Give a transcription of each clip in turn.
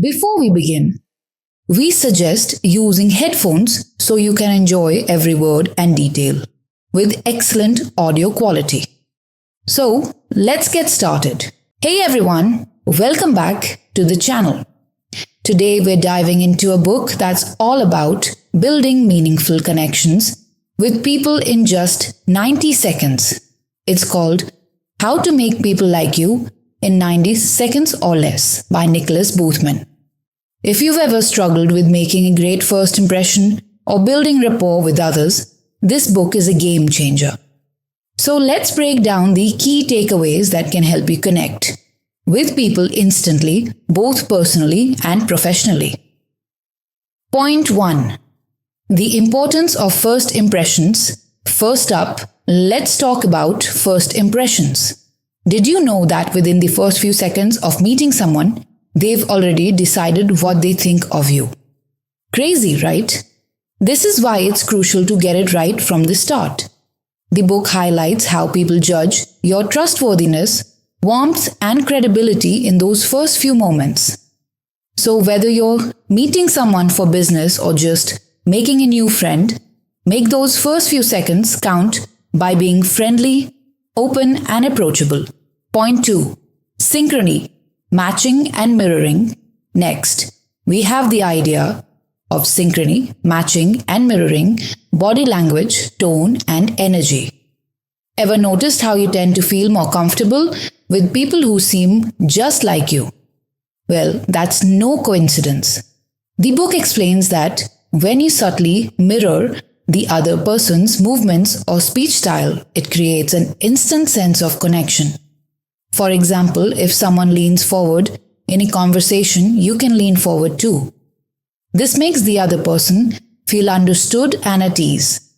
Before we begin, we suggest using headphones so you can enjoy every word and detail with excellent audio quality. So, let's get started. Hey everyone, welcome back to the channel. Today we're diving into a book that's all about building meaningful connections with people in just 90 seconds. It's called How to Make People Like You in 90 Seconds or Less by Nicholas Boothman. If you've ever struggled with making a great first impression or building rapport with others, this book is a game changer. So let's break down the key takeaways that can help you connect with people instantly, both personally and professionally. Point 1. The importance of first impressions. First up, let's talk about first impressions. Did you know that within the first few seconds of meeting someone, they've already decided what they think of you? Crazy, right? This is why it's crucial to get it right from the start. The book highlights how people judge your trustworthiness, warmth, and credibility in those first few moments. So whether you're meeting someone for business or just making a new friend, make those first few seconds count by being friendly, open, and approachable. Point 2. Synchrony, matching and mirroring. Next, we have the idea of synchrony, matching and mirroring, body language, tone, and energy. Ever noticed how you tend to feel more comfortable with people who seem just like you? Well, that's no coincidence. The book explains that when you subtly mirror the other person's movements or speech style, it creates an instant sense of connection. For example, if someone leans forward in a conversation, you can lean forward too. This makes the other person feel understood and at ease.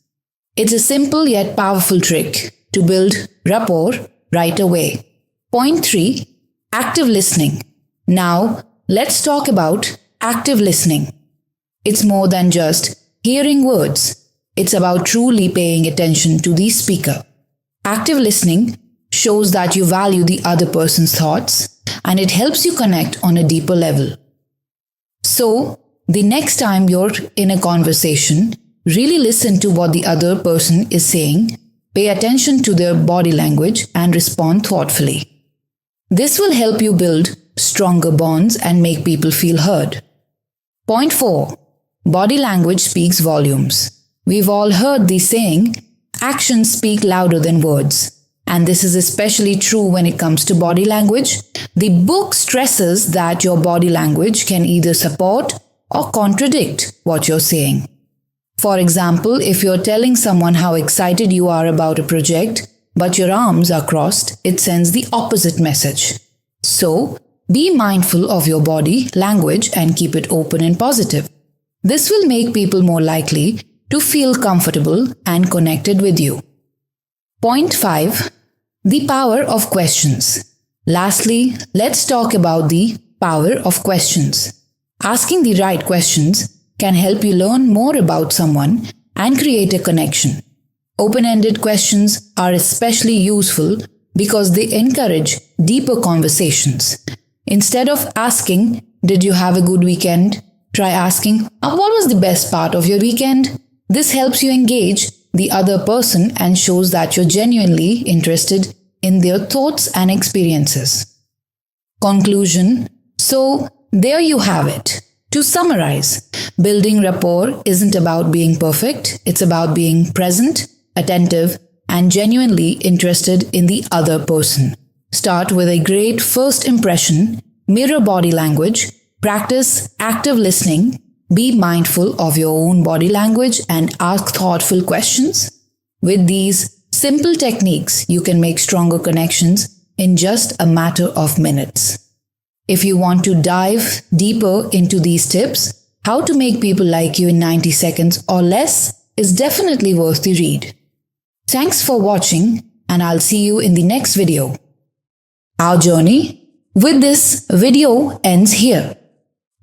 It's a simple yet powerful trick to build rapport right away. Point 3. Active listening. Now, let's talk about active listening. It's more than just hearing words. It's about truly paying attention to the speaker. Active listening shows that you value the other person's thoughts and it helps you connect on a deeper level. So, the next time you're in a conversation, really listen to what the other person is saying, pay attention to their body language, and respond thoughtfully. This will help you build stronger bonds and make people feel heard. Point 4. Body language speaks volumes. We've all heard the saying, actions speak louder than words. And this is especially true when it comes to body language. The book stresses that your body language can either support or contradict what you're saying. For example, if you're telling someone how excited you are about a project, but your arms are crossed, it sends the opposite message. So, be mindful of your body language and keep it open and positive. This will make people more likely to feel comfortable and connected with you. Point 5. The power of questions. Lastly, let's talk about the power of questions. Asking the right questions can help you learn more about someone and create a connection. Open-ended questions are especially useful because they encourage deeper conversations. Instead of asking, "Did you have a good weekend?" try asking, "What was the best part of your weekend?" This helps you engage the other person and shows that you're genuinely interested in their thoughts and experiences. Conclusion. So, there you have it. To summarize, building rapport isn't about being perfect, it's about being present, attentive, and genuinely interested in the other person. Start with a great first impression, mirror body language, practice active listening, be mindful of your own body language, and ask thoughtful questions. With these simple techniques, you can make stronger connections in just a matter of minutes. If you want to dive deeper into these tips, How to Make People Like You in 90 Seconds or Less is definitely worth the read. Thanks for watching, and I'll see you in the next video. Our journey with this video ends here.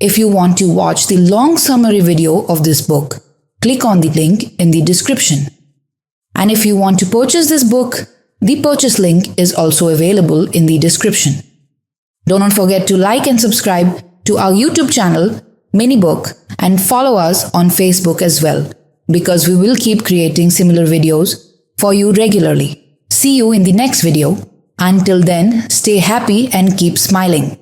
If you want to watch the long summary video of this book, click on the link in the description. And if you want to purchase this book, the purchase link is also available in the description. Don't forget to like and subscribe to our YouTube channel, Minibook, and follow us on Facebook as well, because we will keep creating similar videos for you regularly. See you in the next video. Until then, stay happy and keep smiling.